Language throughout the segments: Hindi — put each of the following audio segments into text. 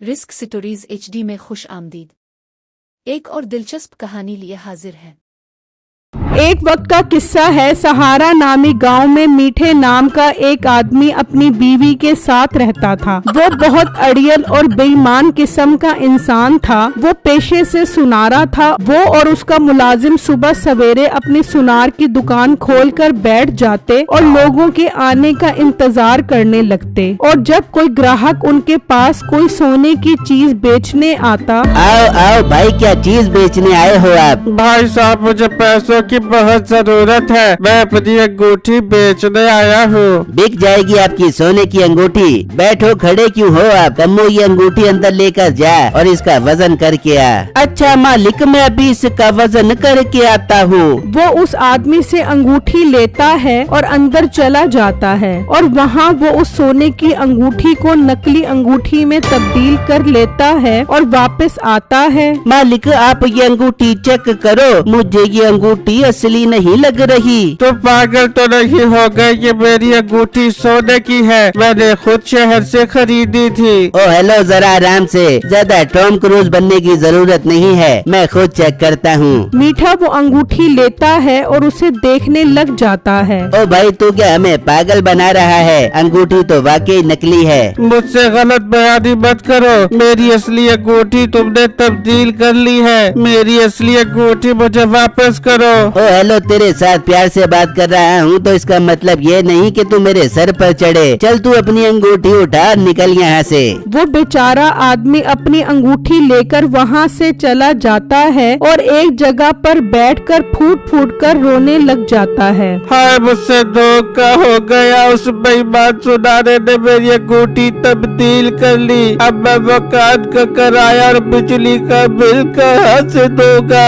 रिस्क स्टोरीज HD में खुश आमदीद। एक और दिलचस्प कहानी लिए हाजिर है। एक वक्त का किस्सा है। सहारा नामी गांव में मीठे नाम का एक आदमी अपनी बीवी के साथ रहता था। वो बहुत अड़ियल और बेईमान किस्म का इंसान था। वो पेशे से सुनारा था। वो और उसका मुलाजिम सुबह सवेरे अपनी सुनार की दुकान खोलकर बैठ जाते और लोगों के आने का इंतजार करने लगते। और जब कोई ग्राहक उनके पास कोई सोने की चीज बेचने आता, आओ आओ भाई, क्या चीज बेचने आए हो आप? भाई साहब, मुझे पैसों की बहुत जरूरत है। मैं अपनी अंगूठी बेचने आया हूँ। बिक जाएगी आपकी सोने की अंगूठी। बैठो, खड़े क्यों हो आप? कम्मो, ये अंगूठी अंदर लेकर जा और इसका वजन करके आ। अच्छा मालिक, मैं अभी इसका वजन करके आता हूँ। वो उस आदमी से अंगूठी लेता है और अंदर चला जाता है और वहाँ वो उस सोने की अंगूठी को नकली अंगूठी में तब्दील कर लेता है और वापस आता है। मालिक, आप ये अंगूठी चेक करो, मुझे ये अंगूठी असली नहीं लग रही। तो पागल तो नहीं हो गए? ये मेरी अंगूठी सोने की है, मैंने खुद शहर से खरीदी थी। ओ हेलो, जरा आराम से, ज्यादा टॉम क्रूज बनने की जरूरत नहीं है, मैं खुद चेक करता हूँ। मीठा वो अंगूठी लेता है और उसे देखने लग जाता है। ओ भाई, तू क्या हमें पागल बना रहा है? अंगूठी तो वाकई नकली है। मुझसे गलत बयानी मत करो। मेरी असली अंगूठी तुमने तब्दील कर ली है। मेरी असली अंगूठी मुझे वापस करो। ओ हेलो, तेरे साथ प्यार से बात कर रहा हूँ तो इसका मतलब ये नहीं कि तू मेरे सर पर चढ़े। चल तू अपनी अंगूठी उठा, निकल यहाँ से। वो बेचारा आदमी अपनी अंगूठी लेकर वहाँ से चला जाता है और एक जगह पर बैठकर फूट फूट कर रोने लग जाता है। हाय, मुझसे धोखा हो गया। उस बेईमान सुनारे ने मेरी अंगूठी तब्दील कर ली। अब मैं मकान का किराया और बिजली का बिल कहाँ से दूंगा?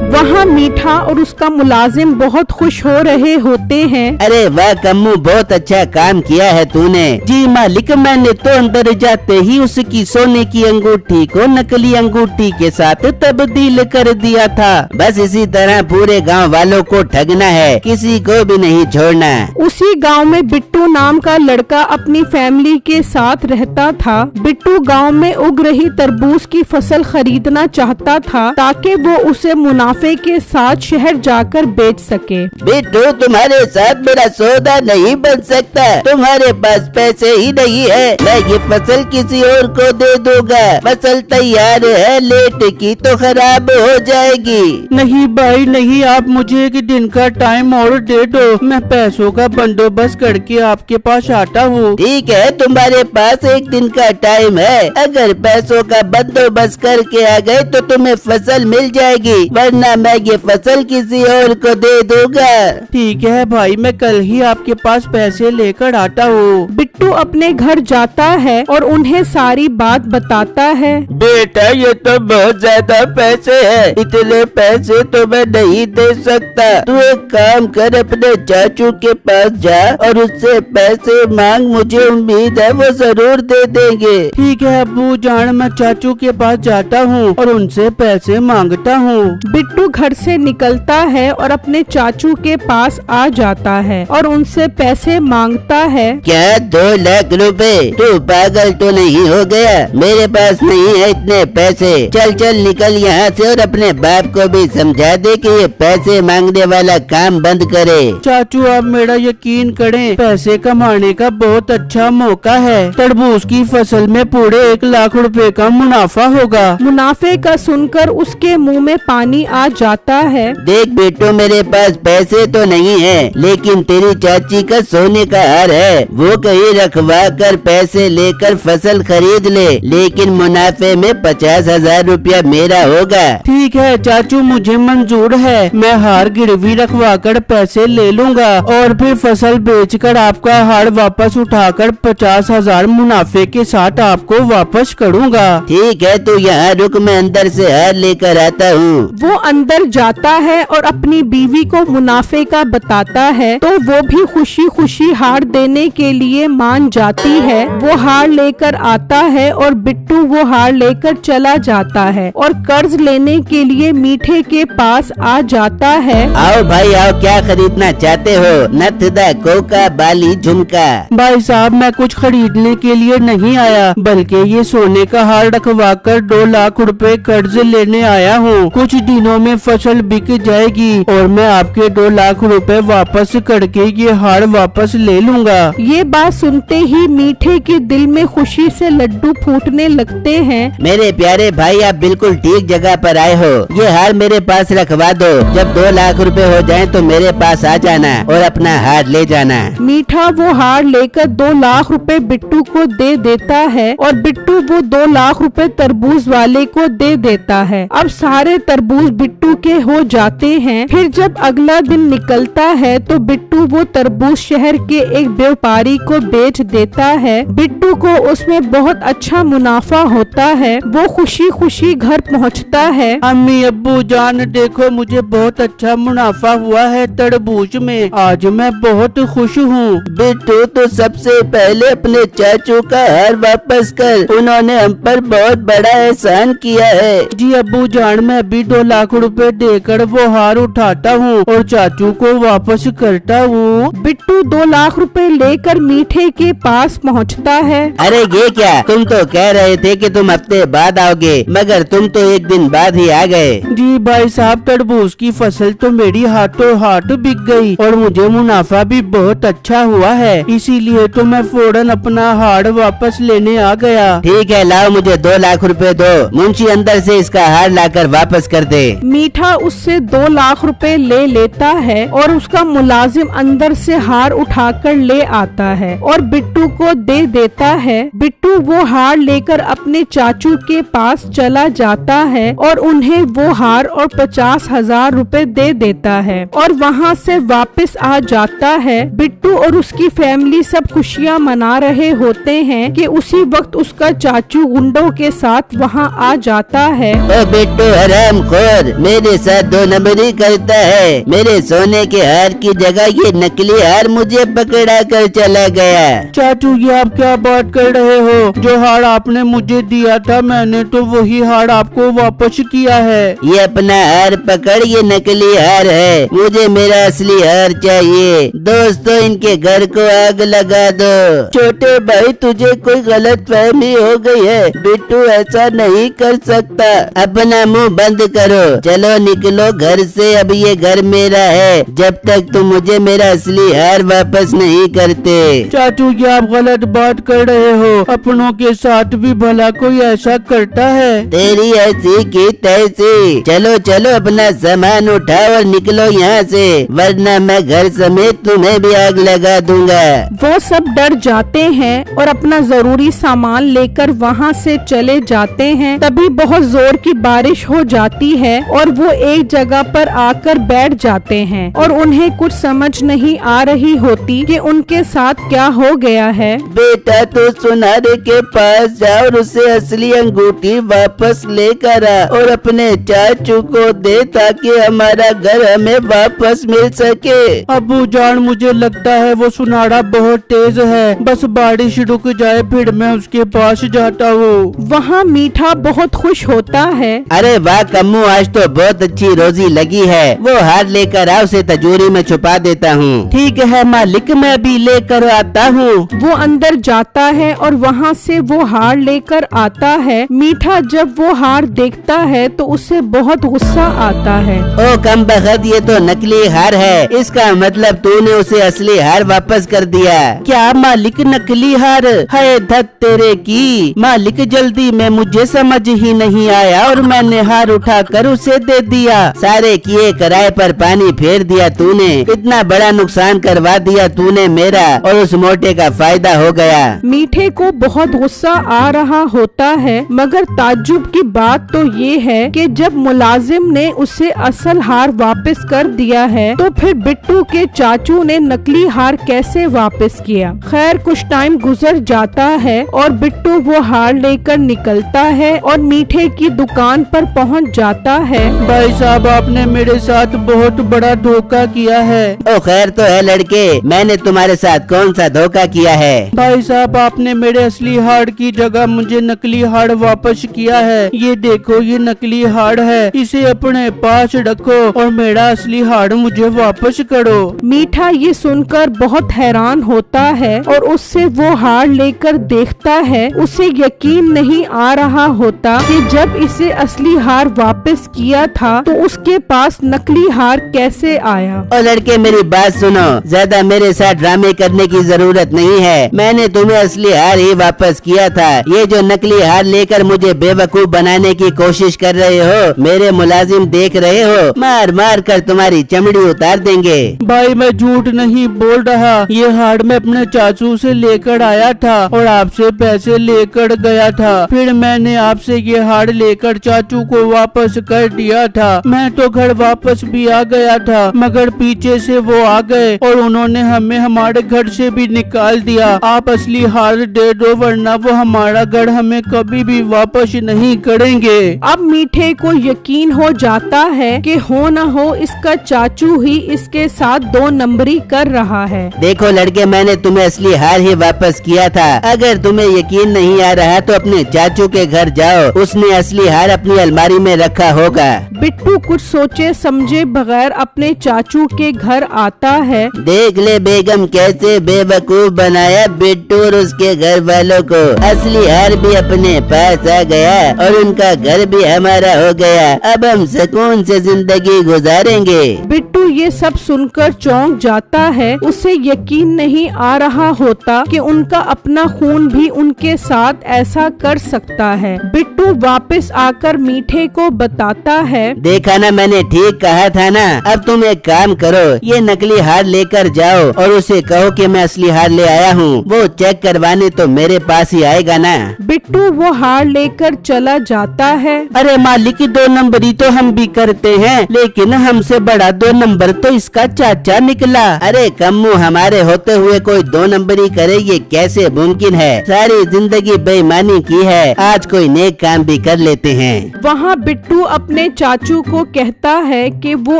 वहाँ मीठा और उसका मुलाजिम बहुत खुश हो रहे होते हैं। अरे वाह कम्मू, बहुत अच्छा काम किया है तूने। जी मालिक, मैंने तो अंदर जाते ही उसकी सोने की अंगूठी को नकली अंगूठी के साथ तब्दील कर दिया था। बस इसी तरह पूरे गांव वालों को ठगना है, किसी को भी नहीं छोड़ना। उसी गांव में बिट्टू नाम का लड़का अपनी फैमिली के साथ रहता था। बिट्टू गांव में उग रही तरबूज की फसल खरीदना चाहता था ताकि वो उसे मुनाफे के साथ शहर जाकर बेच सके। बिट्टू, तुम्हारे साथ मेरा सौदा नहीं बन सकता। तुम्हारे पास पैसे ही नहीं है। मैं ये फसल किसी और को दे दूंगा। फसल तैयार है, लेट की तो खराब हो जाएगी। नहीं भाई नहीं, आप मुझे एक दिन का टाइम और दे दो। मैं पैसों का बंदोबस्त करके आपके पास आता हूँ। ठीक है, तुम्हारे पास एक दिन का टाइम है। अगर पैसों का बंदोबस्त करके आ गए तो तुम्हें फसल मिल जाएगी, वरना मैं ये फसल किसी और को दे दूंगा। ठीक है भाई, मैं कल ही आपके पास पैसे लेकर आता हूँ। बिट्टू अपने घर जाता है और उन्हें सारी बात बताता है। बेटा, ये तो बहुत ज्यादा पैसे हैं। इतने पैसे तो मैं नहीं दे सकता। तू एक काम कर, अपने चाचू के पास जा और उससे पैसे मांग। मुझे उम्मीद है वो जरूर दे देंगे। ठीक है अब्बू जान, मैं चाचू के पास जाता हूँ और उनसे पैसे मांगता हूँ। बिट्टू घर से निकलता है और अपने चाचू के पास आ जाता है और उनसे पैसे मांगता है। क्या 2 लाख रुपए? तू पागल तो नहीं हो गया? मेरे पास नहीं है इतने पैसे। चल चल निकल यहाँ से और अपने बाप को भी समझा दे कि ये पैसे मांगने वाला काम बंद करे। चाचू, आप मेरा यकीन करें, पैसे कमाने का बहुत अच्छा मौका है। तरबूज की फसल में पूरे 1 लाख रुपए का मुनाफा होगा। मुनाफे का सुनकर उसके मुंह में पानी आ जाता है। देख बेटो, मेरे पास पैसे तो नहीं है, लेकिन तेरी चाची का सोने का हार है। वो कहीं रखवा कर पैसे लेकर फसल खरीद ले, लेकिन मुनाफे में 50,000 रुपया मेरा होगा। ठीक है चाचू, मुझे मंजूर है। मैं हार गिरवी रखवा कर पैसे ले लूँगा और फिर फसल बेचकर आपका हार वापस उठाकर 50,000 मुनाफे के साथ आपको वापस करूँगा। ठीक है, तो यहाँ रुक, मैं अंदर से हार लेकर आता हूँ। वो अंदर जाता है और अपनी बीवी को मुनाफे का बताता है तो वो भी खुशी खुशी हार देने के लिए मान जाती है। वो हार लेकर आता है और बिट्टू वो हार लेकर चला जाता है और कर्ज लेने के लिए मीठे के पास आ जाता है। आओ भाई आओ, क्या खरीदना चाहते हो? नथदा, कोका, बाली, झुमका। भाई साहब मैं कुछ खरीदने के लिए नहीं आया, बल्कि ये सोने का हार रखवा कर 2 लाख रुपए कर्ज लेने आया हूँ। कुछ दिनों में फसल बिक जाएगी और मैं आपके 2 लाख रुपए वापस करके ये हार वापस ले लूँगा। ये बात सुनते ही मीठे के दिल में खुशी से लड्डू फूटने लगते हैं। मेरे प्यारे भाई, आप बिल्कुल ठीक जगह पर आए हो। ये हार मेरे पास रखवा दो। जब 2 लाख रुपए हो जाएं तो मेरे पास आ जाना और अपना हार ले जाना। मीठा वो हार लेकर 2 लाख रुपए बिट्टू को दे देता है और बिट्टू वो 2 लाख रुपए तरबूज वाले को दे देता है। अब सारे तरबूज बिट्टू के हो जाते हैं। फिर जब अगला दिन निकलता है तो बिट्टू वो तरबूज शहर के एक व्यापारी को बेच देता है। बिट्टू को उसमें बहुत अच्छा मुनाफा होता है। वो खुशी खुशी घर पहुंचता है। अम्मी अब्बू जान देखो, मुझे बहुत अच्छा मुनाफा हुआ है तरबूज में। आज मैं बहुत खुश हूँ। बिट्टू तो सबसे पहले अपने चाचू का हार वापस कर, उन्होंने हम पर बहुत बड़ा एहसान किया है। जी अब्बू जान, मैं भी 2 लाख रुपए देकर वो हार उठाता हूँ और चाचू को वापस करता हूँ। बिट्टू 2 लाख रुपए लेकर मीठे के पास पहुँचता है। अरे ये क्या, तुम तो कह रहे थे कि तुम हफ्ते बाद आओगे, मगर तुम तो 1 दिन बाद ही आ गए। जी भाई साहब, तरबूज की फसल तो मेरी हाथों हाथ बिक गई और मुझे मुनाफा भी बहुत अच्छा हुआ है, इसीलिए तो मैं फौरन अपना हार वापस लेने आ गया। ठीक है, लाओ मुझे 2 लाख रुपए दो। मुंशी अंदर से इसका हार लाकर वापस कर दे। मीठा उससे 2 लाख रुपए ले लेता है और उसका मुलाजिम अंदर से हार उठाकर ले आता है और बिट्टू को दे देता है। बिट्टू वो हार लेकर अपने चाचू के पास चला जाता है और उन्हें वो हार और 50,000 रुपए दे देता है और वहाँ से वापस आ जाता है। बिट्टू और उसकी फैमिली सब खुशियाँ मना रहे होते हैं कि उसी वक्त उसका चाचू गुंडों के साथ वहाँ आ जाता है। ओ बिट्टू हरामखोर, मेरे साथ 2 नंबरी करता है। मेरे सोने के हार की जगह ये नकली हार मुझे पकड़ा कर चला गया। चाचू ये आप क्या बात कर रहे हो? जो हार आपने मुझे दिया था मैंने तो वही हार आपको वापस किया है। ये अपना हार पकड़, ये नकली हार है। मुझे मेरा असली हार चाहिए। दोस्तों इनके घर को आग लगा दो। छोटे भाई तुझे कोई गलत फहमी हो गई है। बिट्टू ऐसा नहीं कर सकता। अपना मुंह बंद करो, चलो निकलो घर से। अब ये घर मेरा है जब तक तुम मुझे मेरा असली हार वापस नहीं करते। चाचू ये आप गलत बात कर रहे हो। अपनों के साथ भी भला कोई ऐसा करता है? तेरी ऐसी की तैसी। चलो चलो अपना सामान उठाओ और निकलो यहाँ से, वरना मैं घर समेत तुम्हें भी आग लगा दूंगा। वो सब डर जाते हैं और अपना जरूरी सामान लेकर वहाँ से चले जाते हैं। तभी बहुत जोर की बारिश हो जाती है और वो एक जगह पर आकर बैठ जाते हैं और उन्हें कुछ समझ नहीं आ रही होती कि उनके साथ क्या हो गया है। बेटा तो सुनारे के पास जाओ और उसे असली अंगूठी वापस लेकर आ और अपने चाचू को दे ताकि हमारा घर हमें वापस मिल सके। अब्बू जान मुझे लगता है वो सुनारा बहुत तेज है। बस बारिश रुक जाए फिर मैं उसके पास जाता हूँ। वहाँ मीठा बहुत खुश होता है। अरे वाह कम्मू, आज तो बहुत अच्छी रोजी लगी है। वो हार लेकर आओ, उसे तिजोरी में छुपा देता हूँ। ठीक है मालिक, मैं भी लेकर आता हूँ। वो अंदर जाता है और वहाँ से वो हार लेकर आता है। मीठा जब वो हार देखता है तो उसे बहुत गुस्सा आता है। ओ कमबख्त, ये तो नकली हार है। इसका मतलब तूने उसे असली हार वापस कर दिया। क्या मालिक नकली हार? है धत तेरे की। मालिक जल्दी में मुझे समझ ही नहीं आया और मैंने हार उठाकर उसे दे दिया। सारे किए किराए पर पानी फेर दिया तूने। इतना बड़ा नुकसान करवा दिया तूने मेरा, और उस मोटे का फायदा हो गया। मीठे को बहुत गुस्सा आ रहा होता है, मगर ताज्जुब की बात तो ये है कि जब मुलाजिम ने उसे असल हार वापस कर दिया है तो फिर बिट्टू के चाचू ने नकली हार कैसे वापस किया। खैर कुछ टाइम गुजर जाता है और बिट्टू वो हार लेकर निकलता है और मीठे की दुकान पर पहुंच जाता है। भाई भाई साहब आपने मेरे साथ बहुत बड़ा धोखा किया है। ओ खैर तो है लड़के, मैंने तुम्हारे साथ कौन सा धोखा किया है? भाई साहब आपने मेरे असली हार्ड की जगह मुझे नकली हार्ड वापस किया है। ये देखो ये नकली हार्ड है, इसे अपने पास रखो और मेरा असली हार्ड मुझे वापस करो। मीठा ये सुनकर बहुत हैरान होता है और उससे वो हार लेकर देखता है। उसे यकीन नहीं आ रहा होता कि जब इसे असली हार वापस किया था तो उसके पास नकली हार कैसे आया। ओ लड़के मेरी बात सुनो, ज्यादा मेरे साथ ड्रामे करने की जरूरत नहीं है। मैंने तुम्हें असली हार ही वापस किया था। ये जो नकली हार लेकर मुझे बेवकूफ बनाने की कोशिश कर रहे हो, मेरे मुलाजिम देख रहे हो, मार मार कर तुम्हारी चमड़ी उतार देंगे। भाई मैं झूठ नहीं बोल रहा, ये हार्ड मैं अपने चाचू से लेकर आया था और आपसे पैसे लेकर गया था। फिर मैंने आपसे ये हार्ड लेकर चाचू को वापस कर दिया था। मैं तो घर वापस भी आ गया था, मगर पीछे से वो आ गए और उन्होंने हमें हमारे घर से भी निकाल दिया। आप असली हार्ड दे दो वरना वो हमारा घर हमें कभी भी वापस नहीं करेंगे। अब मीठे को यकीन हो जाता है कि हो न हो इसका चाचू ही इसके साथ 2 नंबरी कर रहा है। देखो लड़के, मैंने तुम्हें असली हार ही वापस किया था। अगर तुम्हें यकीन नहीं आ रहा तो अपने चाचू के घर जाओ, उसने असली हार अपनी अलमारी में रखा होगा। बिट्टू कुछ सोचे समझे बगैर अपने चाचू के घर आता है। देख ले बेगम कैसे बेवकूफ बनाया बिट्टू और उसके घर वालों को। असली हार भी अपने पास आ गया और उनका घर भी हमारा हो गया। अब हम सुकून से जिंदगी गुजारेंगे। बिट्टू ये सब सुनकर चौंक जाता है। उसे यकीन नहीं आ रहा होता कि उनका अपना खून भी उनके साथ ऐसा कर सकता है। बिट्टू वापस आकर मीठे को बताता है, देखा ना, मैंने ठीक कहा था ना। अब तुम एक काम करो, ये नकली हार लेकर जाओ और उसे कहो कि मैं असली हार ले आया हूँ। वो चेक करवाने तो मेरे पास ही आएगा ना। बिट्टू वो हार लेकर चला जाता है। अरे मालिक 2 नंबरी तो हम भी करते हैं, लेकिन हमसे बड़ा 2 नंबर तो इसका चाचा निकला। अरे कम्मू, हमारे होते हुए कोई 2 नंबरी करे ये कैसे मुमकिन है? सारी जिंदगी बेईमानी की है, आज कोई नेक काम भी कर लेते हैं। वहाँ बिट्टू अपने चाचू को कहता है कि वो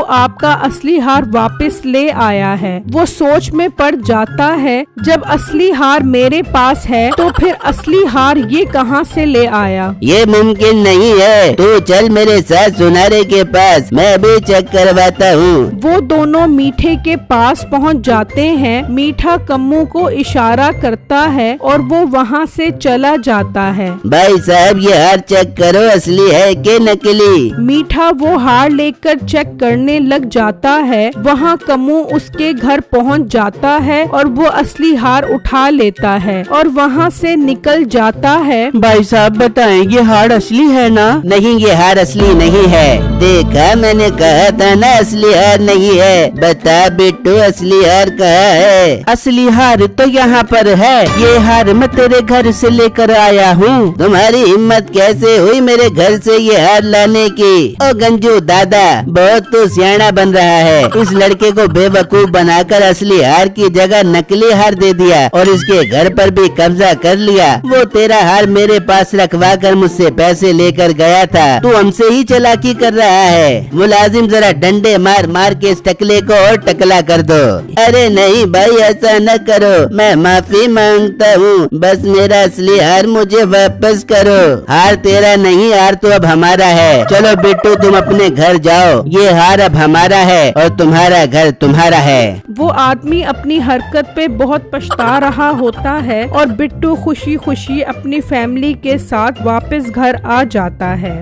आपका असली हार वापस ले आया है। वो सोच में पड़ जाता है, जब असली हार मेरे पास है तो फिर असली हार ये कहाँ से ले आया? ये मुमकिन नहीं है। तू चल मेरे साथ सुनारे के पास, मैं भी चेक करवाता हूँ। वो दोनों मीठे के पास पहुँच जाते हैं। मीठा कम्मू को इशारा करता है और वो वहाँ से चला जाता है। भाई साहब ये हार चेक करो, असली है कि नकली? मीठा वो हार लेकर चेक करने लग जाता है। वहाँ कम्मू उसके घर पहुँच जाता है और वो असली हार उठा लेता है और वहाँ से निकल जाता है। भाई साहब बताएं ये हार असली है ना? नहीं, ये हार असली नहीं है। देखा, मैंने कहा था ना असली हार नहीं है। बता बिट्टू, असली हार कहाँ है? असली हार तो यहाँ पर है। ये हार मैं तेरे घर से लेकर आया हूँ। तुम्हारी हिम्मत कैसे हुई मेरे घर से ये हार लाने की? ओ गंजू दादा, बहुत तो सियाना बन रहा है। इस लड़के को बेवकूफ बनाकर असली हार की जगह नकली हार दे दिया और इसके घर पर भी कब्जा कर लिया। वो तेरा हार मेरे पास रखवा कर मुझसे पैसे लेकर गया था। तू हमसे ही चालाकी कर रहा है। मुलाजिम जरा डंडे मार मार के इस टकले को और टकला कर दो। अरे नहीं भाई, ऐसा न करो, मैं माफी मांगता हूँ। बस मेरा असली हार मुझे वापस करो। हार तेरा नहीं, हार तो अब हमारा है। चलो बिट्टू तुम अपने घर जाओ, ये हार अब हमारा है और तुम्हारा घर तुम्हारा है। वो आदमी अपनी हरकत पे बहुत पछता रहा होता है और बिट्टू खुशी खुशी अपनी फैमिली के साथ वापस घर आ जाता है।